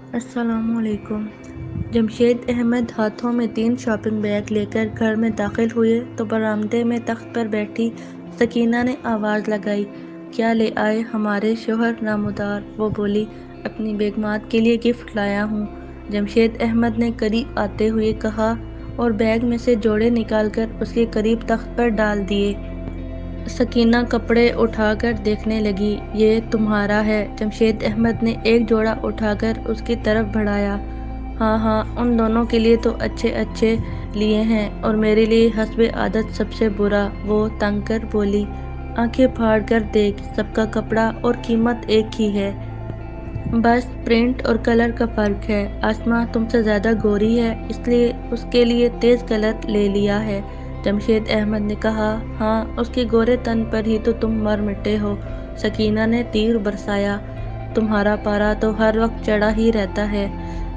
السلام علیکم۔ جمشید احمد ہاتھوں میں 3 شاپنگ بیگ لے کر گھر میں داخل ہوئے تو برآمدے میں تخت پر بیٹھی سکینہ نے آواز لگائی، کیا لے آئے ہمارے شوہر نامدار؟ وہ بولی، اپنی بیگمات کے لیے گفٹ لایا ہوں۔ جمشید احمد نے قریب آتے ہوئے کہا اور بیگ میں سے جوڑے نکال کر اس کے قریب تخت پر ڈال دیے۔ سکینہ کپڑے اٹھا کر دیکھنے لگی، یہ تمہارا ہے؟ جمشید احمد نے ایک جوڑا اٹھا کر اس کی طرف بڑھایا۔ ہاں ہاں، ان دونوں کے لیے تو اچھے اچھے لیے ہیں اور میرے لیے حسب عادت سب سے برا، وہ تنگ کر بولی۔ آنکھیں پھاڑ کر دیکھ، سب کا کپڑا اور قیمت ایک ہی ہے، بس پرنٹ اور کلر کا فرق ہے۔ آسماں تم سے زیادہ گوری ہے، اس لیے اس کے لیے تیز کلر لے لیا ہے۔ جمشید احمد نے کہا، ہاں، اس کے گورے تن پر ہی تو تم مر مٹے ہو۔ سکینہ نے تیر برسایا، تمہارا پارا تو ہر وقت چڑھا ہی رہتا ہے،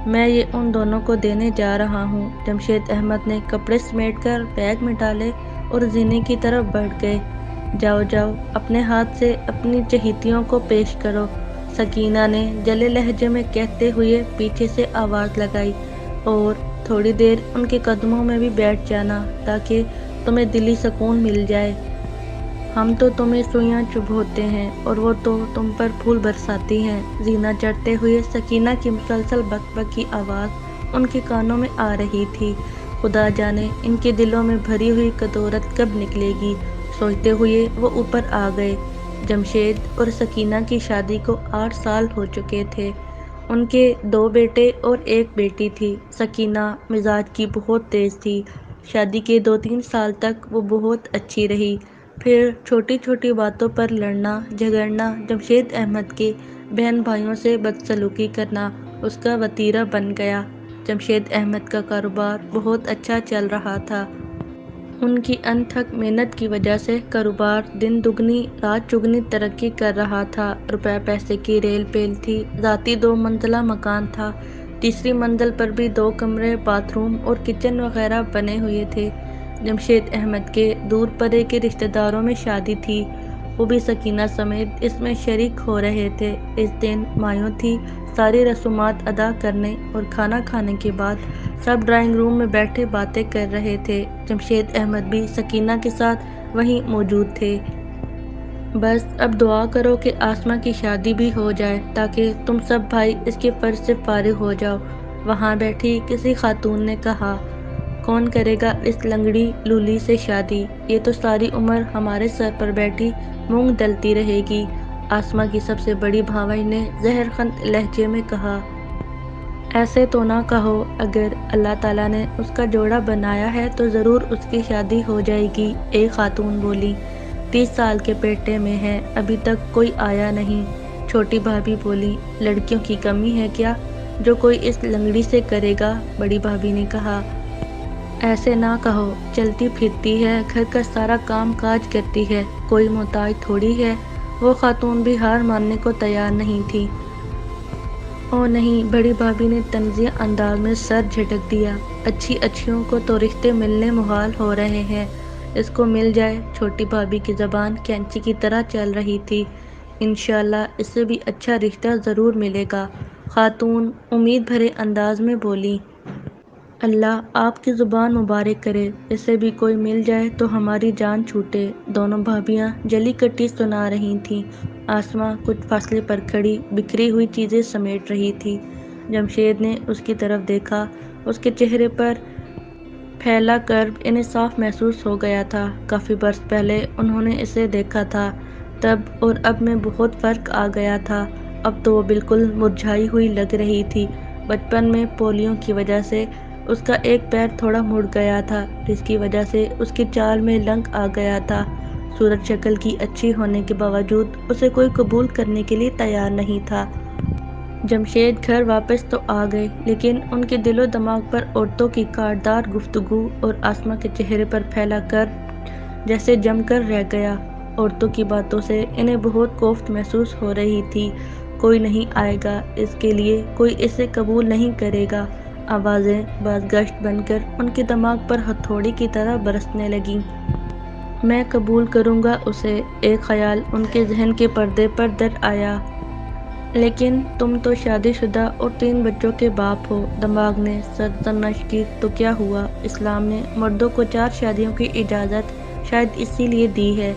میں یہ ان دونوں کو دینے جا رہا ہوں۔ جمشید احمد نے کپڑے سمیٹ کر بیگ میں ڈالے اور زینے کی طرف بڑھ گئے۔ جاؤ جاؤ، اپنے ہاتھ سے اپنی چہیتیوں کو پیش کرو، سکینہ نے جلے لہجے میں کہتے ہوئے پیچھے سے آواز لگائی، اور تھوڑی دیر ان کے قدموں میں بھی بیٹھ جانا تاکہ تمہیں دلی سکون مل جائے۔ ہم تو تمہیں سوئیاں چبھوتے ہیں اور وہ تو تم پر پھول برساتی ہیں۔ زینہ چڑھتے ہوئے سکینہ کی مسلسل بک بک کی آواز ان کے کانوں میں آ رہی تھی۔ خدا جانے ان کے دلوں میں بھری ہوئی کدورت کب نکلے گی، سوچتے ہوئے وہ اوپر آ گئے۔ جمشید اور سکینہ کی شادی کو 8 سال ہو چکے تھے۔ ان کے 2 بیٹے اور 1 بیٹی تھی۔ سکینہ مزاج کی بہت تیز تھی۔ شادی کے 2-3 سال تک وہ بہت اچھی رہی، پھر چھوٹی چھوٹی باتوں پر لڑنا جھگڑنا، جمشید احمد کے بہن بھائیوں سے بدسلوکی کرنا اس کا وتیرہ بن گیا۔ جمشید احمد کا کاروبار بہت اچھا چل رہا تھا۔ ان کی انتھک محنت کی وجہ سے کاروبار دن دگنی رات چگنی ترقی کر رہا تھا۔ روپے پیسے کی ریل پیل تھی۔ ذاتی 2 منزلہ مکان تھا، تیسری منزل پر بھی 2 کمرے، باتھ روم اور کچن وغیرہ بنے ہوئے تھے۔ جمشید احمد کے دور پرے کے رشتہ داروں میں شادی تھی، وہ بھی سکینہ سمیت اس میں شریک ہو رہے تھے۔ اس دن مایوں تھی، ساری رسومات ادا کرنے اور کھانا کھانے کے بعد سب ڈرائنگ روم میں بیٹھے باتیں کر رہے تھے۔ جمشید احمد بھی سکینہ کے ساتھ وہیں موجود تھے۔ بس اب دعا کرو کہ آسماں کی شادی بھی ہو جائے تاکہ تم سب بھائی اس کے فرض سے فارغ ہو جاؤ۔ وہاں بیٹھی کسی خاتون نے کہا، کون کرے گا اس لنگڑی لولی سے شادی، یہ تو ساری عمر ہمارے سر پر بیٹھی مونگ دلتی رہے گی۔ آسماں کی سب سے بڑی بھانوئی نے زہر خند لہجے میں کہا، ایسے تو نہ کہو، اگر اللہ تعالیٰ نے اس کا جوڑا بنایا ہے تو ضرور اس کی شادی ہو جائے گی۔ ایک خاتون بولی، 30 سال کے پیٹے میں ہے، ابھی تک کوئی آیا نہیں۔ چھوٹی بھابھی بولی، لڑکیوں کی کمی ہے کیا جو کوئی اس لنگڑی سے کرے گا؟ بڑی بھابھی نے کہا، ایسے نہ کہو، چلتی پھرتی ہے، گھر کا سارا کام کاج کرتی ہے، کوئی محتاج تھوڑی ہے۔ وہ خاتون بھی ہار ماننے کو تیار نہیں تھی۔ او نہیں، بڑی بھابھی نے طنزیہ انداز میں سر جھٹک دیا، اچھی اچھیوں کو تو رشتے ملنے محال ہو رہے ہیں، اس کو مل جائے۔ چھوٹی بھابھی کی زبان کینچی کی طرح چل رہی تھی، انشاءاللہ اس سے بھی اچھا رشتہ ضرور ملے گا۔ خاتون امید بھرے انداز میں بولی، اللہ آپ کی زبان مبارک کرے، اس سے بھی کوئی مل جائے تو ہماری جان چھوٹے۔ دونوں بھابھیاں جلی کٹی سنا رہی تھیں۔ آسماں کچھ فاصلے پر کھڑی بکھری ہوئی چیزیں سمیٹ رہی تھی۔ جمشید نے اس کی طرف دیکھا، اس کے چہرے پر پھیلا کرب انہیں صاف محسوس ہو گیا تھا۔ کافی برس پہلے انہوں نے اسے دیکھا تھا، تب اور اب میں بہت فرق آ گیا تھا۔ اب تو وہ بالکل مرجھائی ہوئی لگ رہی تھی۔ بچپن میں پولیو کی وجہ سے اس کا ایک پیر تھوڑا مڑ گیا تھا، جس کی وجہ سے اس کی چال میں لنک آ گیا تھا۔ صورت شکل کی اچھی ہونے کے باوجود اسے کوئی قبول کرنے کے لیے تیار نہیں تھا۔ جمشید گھر واپس تو آ گئے، لیکن ان کے دل و دماغ پر عورتوں کی کاٹدار گفتگو اور آسماں کے چہرے پر پھیلا کرب جیسے جم کر رہ گیا۔ عورتوں کی باتوں سے انہیں بہت کوفت محسوس ہو رہی تھی۔ کوئی نہیں آئے گا اس کے لیے، کوئی اسے قبول نہیں کرے گا۔ آوازیں بازگشت بن کر ان کے دماغ پر ہتھوڑی کی طرح برسنے لگیں۔ میں قبول کروں گا اسے، ایک خیال ان کے ذہن کے پردے پر در آیا۔ لیکن تم تو شادی شدہ اور 3 بچوں کے باپ ہو۔ دماغ نے سر تنش کی۔ تو کیا ہوا؟ اسلام نے مردوں کو 4 شادیوں کی اجازت شاید اسی لیے دی ہے۔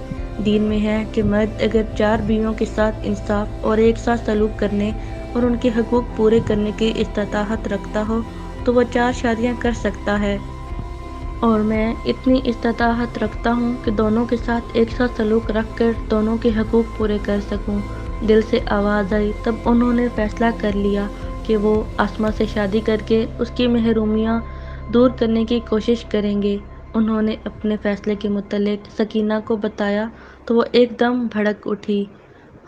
دین میں ہے کہ مرد اگر 4 بیویوں کے ساتھ انصاف اور ایک ساتھ سلوک کرنے اور ان کے حقوق پورے کرنے کی استطاعت رکھتا ہو تو وہ 4 شادیاں کر سکتا ہے۔ اور میں اتنی استطاعت رکھتا ہوں کہ دونوں کے ساتھ ایک ساتھ سلوک رکھ کر دونوں کے حقوق پورے کر سکوں۔ دل سے آواز آئی۔ تب انہوں نے فیصلہ کر لیا کہ وہ آسماء سے شادی کر کے اس کی محرومیاں دور کرنے کی کوشش کریں گے۔ انہوں نے اپنے فیصلے کے متعلق سکینہ کو بتایا تو وہ ایک دم بھڑک اٹھی۔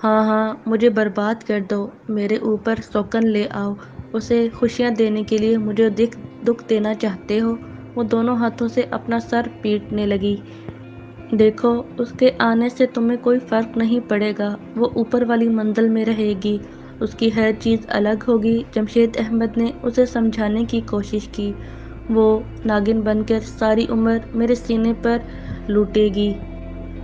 ہاں ہاں، مجھے برباد کر دو، میرے اوپر سوکن لے آؤ، اسے خوشیاں دینے کے لیے مجھے دکھ دینا چاہتے ہو؟ وہ دونوں ہاتھوں سے اپنا سر پیٹنے لگی۔ دیکھو، اس کے آنے سے تمہیں کوئی فرق نہیں پڑے گا، وہ اوپر والی منزل میں رہے گی، اس کی ہر چیز الگ ہوگی۔ جمشید احمد نے اسے سمجھانے کی کوشش کی۔ وہ ناگن بن کر ساری عمر میرے سینے پر لوٹے گی،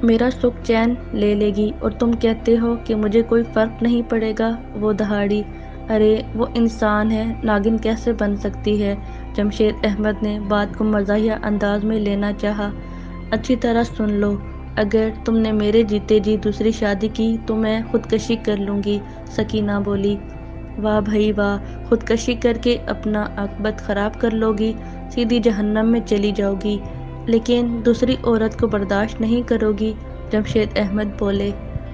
میرا سکھ چین لے لے گی، اور تم کہتے ہو کہ مجھے کوئی فرق نہیں پڑے گا؟ وہ دہاڑی۔ ارے وہ انسان ہے، ناگن کیسے بن سکتی ہے؟ جمشید احمد نے بات کو مزاحیہ انداز میں لینا چاہا۔ اچھی طرح سن لو، اگر تم نے میرے جیتے جی دوسری شادی کی تو میں خودکشی کر لوں گی۔ سکینہ بولی۔ واہ بھائی واہ، خودکشی کر کے اپنا عاقبت خراب کر لو گی، سیدھی جہنم میں چلی جاؤ گی، لیکن دوسری عورت کو برداشت نہیں کرو گی؟ جمشید احمد بولے۔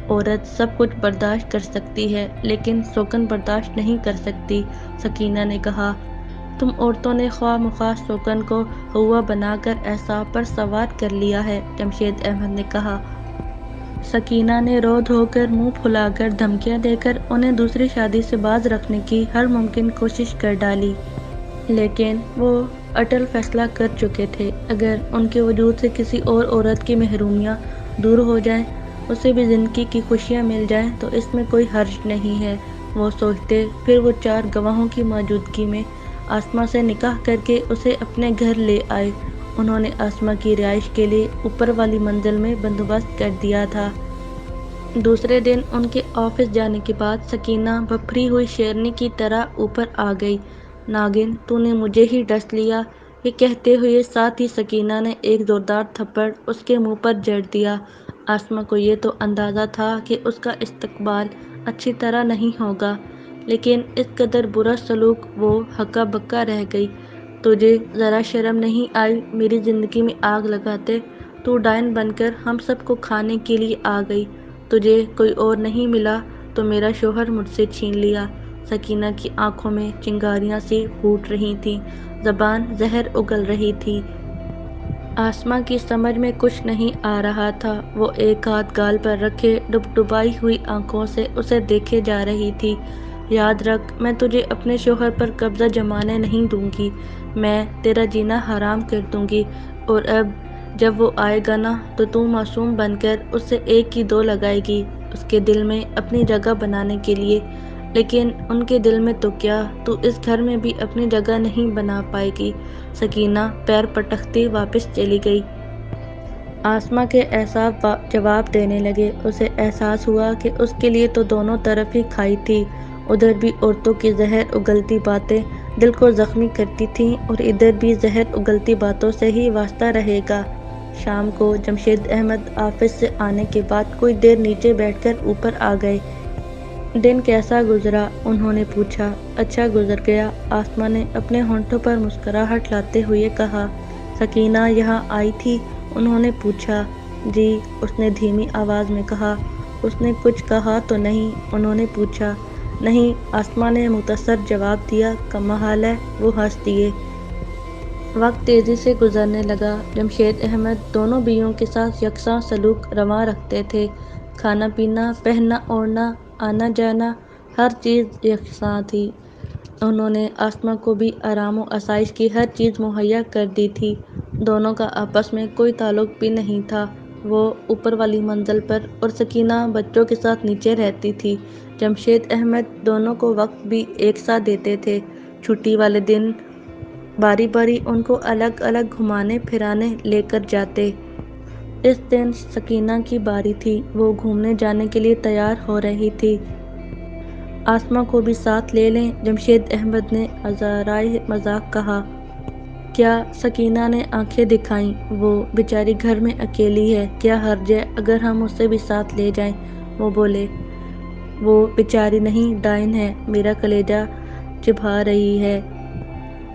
عورت سب کچھ برداشت کر سکتی ہے لیکن سوکن برداشت نہیں کر سکتی، سکینہ نے کہا۔ تم عورتوں نے خواہ مخواہ سوکن کو ہوا بنا کر اعصاب پر سوار کر لیا ہے، جمشید احمد نے کہا۔ سکینہ نے رو دھو کر منہ پھلا کر دھمکیاں دے کر انہیں دوسری شادی سے باز رکھنے کی ہر ممکن کوشش کر ڈالی، لیکن وہ اٹل فیصلہ کر چکے تھے۔ اگر ان کے وجود سے کسی اور عورت کی محرومیاں دور ہو جائیں، اسے بھی زندگی کی خوشیاں مل جائیں تو اس میں کوئی حرج نہیں ہے، وہ سوچتے۔ پھر وہ 4 گواہوں کی موجودگی میں آسماء سے نکاح کر کے اسے اپنے گھر لے آئے۔ انہوں نے آسماء کی رہائش کے لیے اوپر والی منزل میں بندوبست کر دیا تھا۔ دوسرے دن ان کے آفس جانے کے بعد سکینہ بپھری ہوئی شیرنی کی طرح اوپر آ گئی۔ ناگن، تو نے مجھے ہی ڈس لیا، یہ کہتے ہوئے ساتھ ہی سکینہ نے ایک زوردار تھپڑ اس کے منہ پر جڑ دیا۔ آسماء کو یہ تو اندازہ تھا کہ اس کا استقبال اچھی طرح نہیں ہوگا، لیکن اس قدر برا سلوک وہ ہکا بکا رہ گئی۔ تجھے ذرا شرم نہیں آئی میری زندگی میں آگ لگاتے؟ تو ڈائن بن کر ہم سب کو کھانے کے لیے آ گئی، تجھے کوئی اور نہیں ملا تو میرا شوہر مجھ سے چھین لیا۔ سکینہ کی آنکھوں میں چنگاریاں سی پھوٹ رہی تھیں، زبان زہر اگل رہی تھی۔ آسماء کی سمجھ میں کچھ نہیں آ رہا تھا۔ وہ ایک ہاتھ گال پر رکھے ڈبڈبائی ہوئی آنکھوں سے اسے دیکھے جا رہی تھی۔ یاد رکھ، میں تجھے اپنے شوہر پر قبضہ جمانے نہیں دوں گی، میں تیرا جینا حرام کر دوں گی، اور اب جب وہ آئے گا نا تو معصوم بن کر اس سے ایک کی 2 لگائے گی اس کے دل میں اپنی جگہ بنانے کے لیے، لیکن ان کے دل میں تو کیا، تو اس گھر میں بھی اپنی جگہ نہیں بنا پائے گی۔ سکینہ پیر پٹکتی واپس چلی گئی۔ آسماء کے اعصاب جواب دینے لگے۔ اسے احساس ہوا کہ اس کے لیے تو دونوں طرف ہی کھائی تھی، ادھر بھی عورتوں کی زہر اگلتی باتیں دل کو زخمی کرتی تھیں اور ادھر بھی زہر اگلتی باتوں سے ہی واسطہ رہے گا۔ شام کو جمشید احمد آفس سے آنے کے بعد کچھ دیر نیچے بیٹھ کر اوپر آ گئے۔ دن کیسا گزرا؟ انہوں نے پوچھا۔ اچھا گزر گیا، آسماء نے اپنے ہونٹوں پر مسکراہٹ لاتے ہوئے کہا۔ سکینہ یہاں آئی تھی؟ انہوں نے پوچھا۔ جی، اس نے دھیمی آواز میں کہا۔ اس نے کچھ کہا تو نہیں؟ انہوں نے پوچھا۔ نہیں، آسماء نے مختصر جواب دیا۔ کمال حال ہے، وہ ہنس دیے۔ وقت تیزی سے گزرنے لگا۔ جمشید احمد دونوں بیویوں کے ساتھ یکساں سلوک رواں رکھتے تھے۔ کھانا پینا، پہننا اوڑھنا، آنا جانا، ہر چیز یکساں تھی۔ انہوں نے آسماء کو بھی آرام و آسائش کی ہر چیز مہیا کر دی تھی۔ دونوں کا آپس میں کوئی تعلق بھی نہیں تھا۔ وہ اوپر والی منزل پر اور سکینہ بچوں کے ساتھ نیچے رہتی تھی۔ جمشید احمد دونوں کو وقت بھی ایک سا دیتے تھے۔ چھٹی والے دن باری باری ان کو الگ الگ گھمانے پھرانے لے کر جاتے۔ اس دن سکینہ کی باری تھی، وہ گھومنے جانے کے لیے تیار ہو رہی تھی۔ آسمہ کو بھی ساتھ لے لیں؟ جمشید احمد نے ازارائے مذاق کہا۔ کیا؟ سکینہ نے آنکھیں دکھائیں۔ وہ بیچاری گھر میں اکیلی ہے، کیا حرج ہے اگر ہم اسے بھی ساتھ لے جائیں؟ وہ بولے۔ وہ بیچاری نہیں، ڈائن ہے، میرا کلیجہ چبھا رہی ہے۔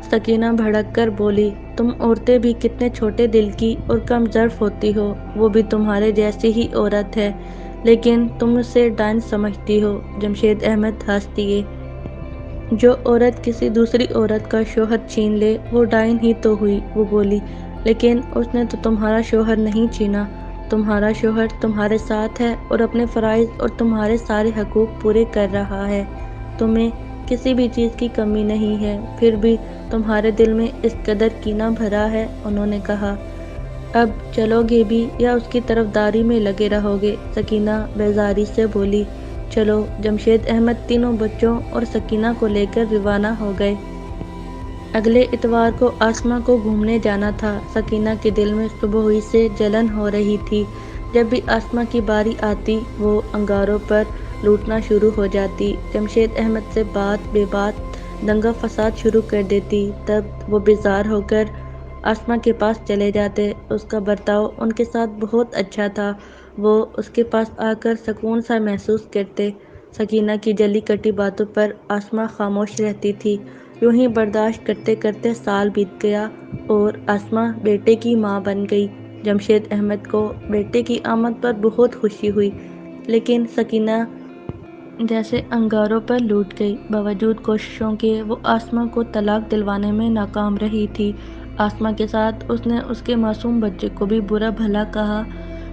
سکینہ بھڑک کر بولی، تم عورتیں بھی کتنے چھوٹے دل کی اور کم ظرف ہوتی ہو، وہ بھی تمہارے جیسی ہی عورت ہے، لیکن تم اسے ڈائن سمجھتی ہو۔ جمشید احمد ہنس دیے۔ جو عورت کسی دوسری عورت کا شوہر چھین لے وہ ڈائن ہی تو ہوئی۔ وہ بولی، لیکن اس نے تو تمہارا شوہر نہیں چھینا، تمہارا شوہر تمہارے ساتھ ہے اور اپنے فرائض اور تمہارے سارے حقوق پورے کر رہا ہے، تمہیں کسی بھی چیز کی کمی نہیں ہے، پھر بھی تمہارے دل میں اس قدر کینہ بھرا ہے۔ انہوں نے کہا، اب چلو گے بھی یا اس کی طرفداری میں لگے رہو گے؟ سکینہ بیزاری سے بولی، چلو۔ جمشید احمد تینوں بچوں اور سکینہ کو لے کر روانہ ہو گئے۔ اگلے اتوار کو آسمہ کو گھومنے جانا تھا۔ سکینہ کے دل میں صبح ہی سے جلن ہو رہی تھی۔ جب بھی آسمہ کی باری آتی وہ انگاروں پر لوٹنا شروع ہو جاتی، جمشید احمد سے بات بے بات دنگا فساد شروع کر دیتی۔ تب وہ بیزار ہو کر آسمہ کے پاس چلے جاتے۔ اس کا برتاؤ ان کے ساتھ بہت اچھا تھا، وہ اس کے پاس آ کر سکون سا محسوس کرتے۔ سکینہ کی جلی کٹی باتوں پر آسمہ خاموش رہتی تھی۔ یوں ہی برداشت کرتے کرتے سال بیت گیا اور آسمہ بیٹے کی ماں بن گئی۔ جمشید احمد کو بیٹے کی آمد پر بہت خوشی ہوئی، لیکن سکینہ جیسے انگاروں پر لوٹ گئی۔ باوجود کوششوں کے وہ آسمہ کو طلاق دلوانے میں ناکام رہی تھی۔ آسمہ کے ساتھ اس نے اس کے معصوم بچے کو بھی برا بھلا کہا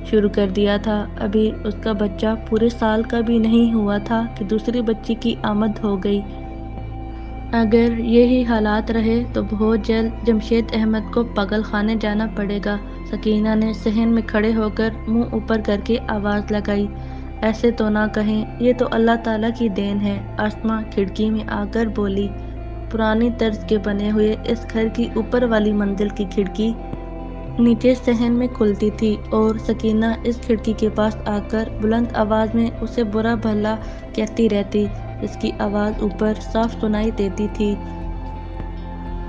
شروع کر دیا تھا۔ ابھی اس کا بچہ پورے سال کا بھی نہیں ہوا تھا کہ دوسری بچی کی آمد ہو گئی۔ اگر یہی حالات رہے تو بہت جلد جمشید احمد کو پاگل خانے جانا پڑے گا۔ سکینہ نے صحن میں کھڑے ہو کر منہ اوپر کر کے آواز لگائی، ایسے تو نہ کہیں، یہ تو اللہ تعالیٰ کی دین ہے۔ آسمہ کھڑکی میں آ کر بولی۔ پرانی طرز کے بنے ہوئے اس گھر کی اوپر والی منزل کی کھڑکی نیچے صحن میں کھلتی تھی اور سکینہ اس کھڑکی کے پاس آ کر بلند آواز میں اسے برا بھلا کہتی رہتی۔ اس کی آواز اوپر صاف سنائی دیتی تھی۔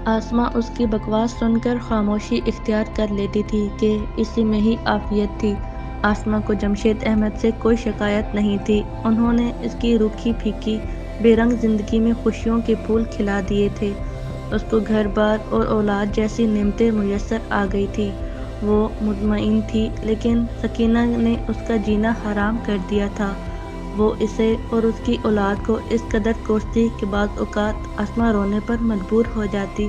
آسمہ اس کی بکواس سن کر خاموشی اختیار کر لیتی تھی کہ اسی میں ہی عافیت تھی۔ آسمہ کو جمشید احمد سے کوئی شکایت نہیں تھی۔ انہوں نے اس کی روکھی پھیکی بے رنگ زندگی میں خوشیوں کے پھول کھلا دیے تھے۔ اس کو گھر بار اور اولاد جیسی نعمتیں میسر آ گئی تھی۔ وہ مطمئن تھی، لیکن سکینہ نے اس کا جینا حرام کر دیا تھا۔ وہ اسے اور اس کی اولاد کو اس قدر کوستی کہ بعض اوقات آسمہ رونے پر مجبور ہو جاتی۔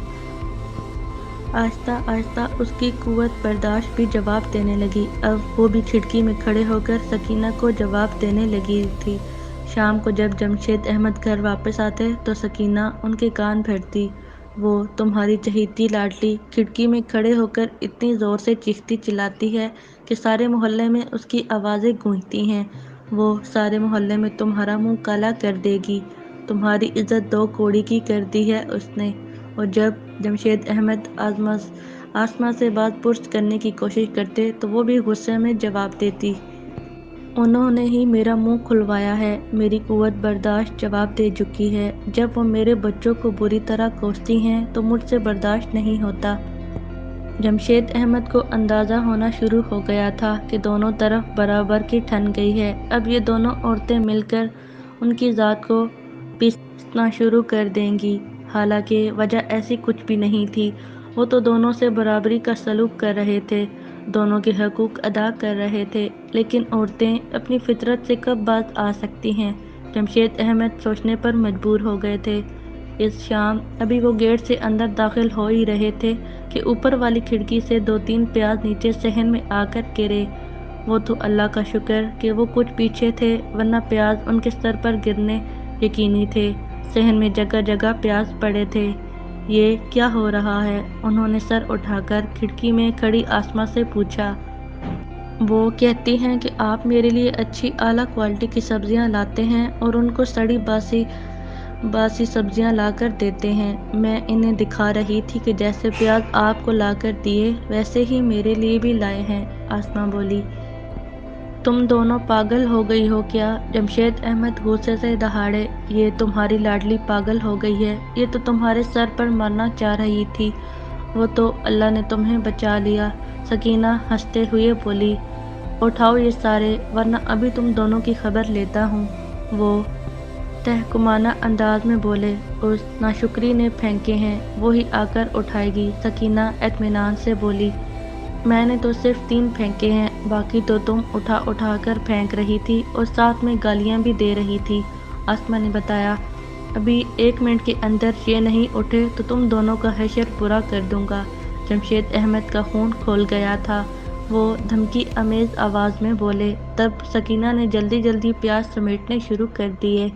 آہستہ آہستہ اس کی قوت برداشت بھی جواب دینے لگی۔ اب وہ بھی کھڑکی میں کھڑے ہو کر سکینہ کو جواب دینے لگی تھی۔ شام کو جب جمشید احمد گھر واپس آتے تو سکینہ ان کے کان بھرتی۔ وہ تمہاری چہیتی لاڈلی کھڑکی میں کھڑے ہو کر اتنی زور سے چیختی چلاتی ہے کہ سارے محلے میں اس کی آوازیں گونجتی ہیں۔ وہ سارے محلے میں تمہارا منہ کالا کر دے گی، تمہاری عزت دو کوڑی کی کر دی ہے اس نے۔ اور جب جمشید احمد آسمہ سے بات پرس کرنے کی کوشش کرتے تو وہ بھی غصے میں جواب دیتی، انہوں نے ہی میرا منہ کھلوایا ہے، میری قوت برداشت جواب دے چکی ہے۔ جب وہ میرے بچوں کو بری طرح کوستی ہیں تو مجھ سے برداشت نہیں ہوتا۔ جمشید احمد کو اندازہ ہونا شروع ہو گیا تھا کہ دونوں طرف برابر کی ٹھن گئی ہے۔ اب یہ دونوں عورتیں مل کر ان کی ذات کو پیسنا شروع کر دیں گی۔ حالانکہ وجہ ایسی کچھ بھی نہیں تھی، وہ تو دونوں سے برابری کا سلوک کر رہے تھے، دونوں کے حقوق ادا کر رہے تھے، لیکن عورتیں اپنی فطرت سے کب باز آ سکتی ہیں؟ جمشید احمد سوچنے پر مجبور ہو گئے تھے۔ اس شام ابھی وہ گیٹ سے اندر داخل ہو ہی رہے تھے کہ اوپر والی کھڑکی سے دو تین پیاز نیچے صحن میں آ کر گرے۔ وہ تو اللہ کا شکر کہ وہ کچھ پیچھے تھے، ورنہ پیاز ان کے سر پر گرنے یقینی تھے۔ صحن میں جگہ جگہ پیاز پڑے تھے۔ یہ کیا ہو رہا ہے؟ انہوں نے سر اٹھا کر کھڑکی میں کھڑی آسمہ سے پوچھا۔ وہ کہتی ہیں کہ آپ میرے لیے اچھی اعلیٰ کوالٹی کی سبزیاں لاتے ہیں اور ان کو سڑی باسی سبزیاں لا کر دیتے ہیں۔ میں انہیں دکھا رہی تھی کہ جیسے پیاز آپ کو لا کر دیے ویسے ہی میرے لیے بھی لائے ہیں، آسمہ بولی۔ تم دونوں پاگل ہو گئی ہو کیا؟ جمشید احمد غصے سے دہاڑے، یہ تمہاری لاڈلی پاگل ہو گئی ہے، یہ تو تمہارے سر پر مرنا چاہ رہی تھی، وہ تو اللہ نے تمہیں بچا لیا۔ سکینہ ہنستے ہوئے بولی، اٹھاؤ یہ سارے ورنہ ابھی تم دونوں کی خبر لیتا ہوں۔ وہ تحکمانہ انداز میں بولے، اس ناشکری نے پھینکے ہیں، وہی آ کر اٹھائے گی۔ سکینہ اطمینان سے بولی، میں نے تو صرف 3 پھینکے ہیں، باقی تو تم اٹھا اٹھا کر پھینک رہی تھی اور ساتھ میں گالیاں بھی دے رہی تھی۔ آسماء نے بتایا، ابھی 1 منٹ کے اندر یہ نہیں اٹھے تو تم دونوں کا حشر پورا کر دوں گا۔ جمشید احمد کا خون کھول گیا تھا، وہ دھمکی آمیز آواز میں بولے۔ تب سکینہ نے جلدی جلدی پیاز سمیٹنے شروع کر دیے۔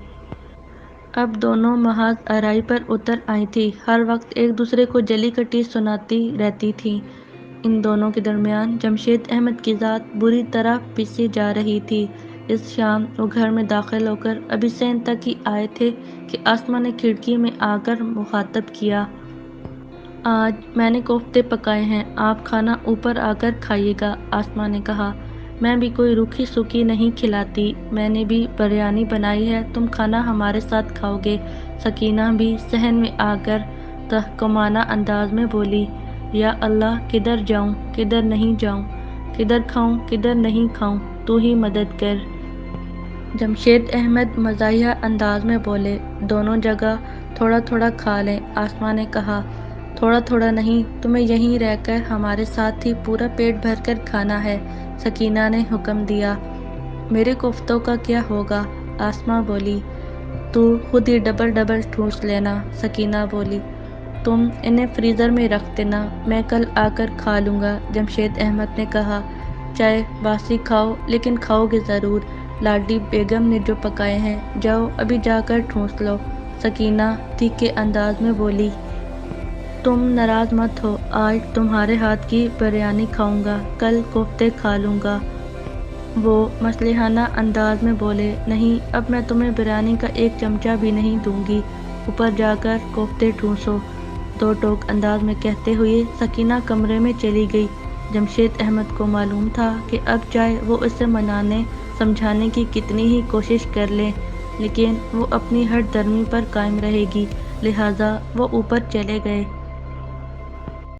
اب دونوں محض آرائی پر اتر آئی تھیں، ہر وقت ایک دوسرے کو جلی کٹی سناتی رہتی تھیں۔ ان دونوں کے درمیان جمشید احمد کی ذات بری طرح پیسی جا رہی تھی۔ اس شام وہ گھر میں داخل ہو کر ابھی صحن تک ہی آئے تھے کہ آسماء نے کھڑکی میں آ کر مخاطب کیا، آج میں نے کوفتے پکائے ہیں، آپ کھانا اوپر آ کر کھائیے گا۔ آسماء نے کہا، میں بھی کوئی روکھی سوکھی نہیں کھلاتی، میں نے بھی بریانی بنائی ہے، تم کھانا ہمارے ساتھ کھاؤ گے۔ سکینہ بھی صحن میں آ کر تحکمانہ انداز میں بولی، یا اللہ، کدھر جاؤں کدھر نہیں جاؤں، کدھر کھاؤں کدھر نہیں کھاؤں، تو ہی مدد کر۔ جمشید احمد مزاحیہ انداز میں بولے، دونوں جگہ تھوڑا تھوڑا کھا لیں۔ آسماء نے کہا، تھوڑا تھوڑا نہیں، تمہیں یہیں رہ کر ہمارے ساتھ ہی پورا پیٹ بھر کر کھانا ہے۔ سکینہ نے حکم دیا۔ میرے کوفتوں کا کیا ہوگا؟ آسماء بولی، تو خود ہی ڈبل ڈبل ٹھوس لینا۔ سکینہ بولی، تم انہیں فریزر میں رکھ دینا، میں کل آ کر کھا لوں گا۔ جمشید احمد نے کہا، چائے باسی کھاؤ لیکن کھاؤ گے ضرور، لاڈلی بیگم نے جو پکائے ہیں، جاؤ ابھی جا کر ٹھونس لو۔ سکینہ تیکھے انداز میں بولی، تم ناراض مت ہو، آج تمہارے ہاتھ کی بریانی کھاؤں گا، کل کوفتے کھا لوں گا۔ وہ مصلحانہ انداز میں بولے، نہیں، اب میں تمہیں بریانی کا 1 چمچہ بھی نہیں دوں گی، اوپر جا کر کوفتے ٹھونسو۔ 2 ٹوک انداز میں کہتے ہوئے سکینہ کمرے میں چلی گئی۔ جمشید احمد کو معلوم تھا کہ اب چاہے وہ اسے منانے سمجھانے کی کتنی ہی کوشش کر لیں، لیکن وہ اپنی ہٹ درمی پر قائم رہے گی، لہٰذا وہ اوپر چلے گئے۔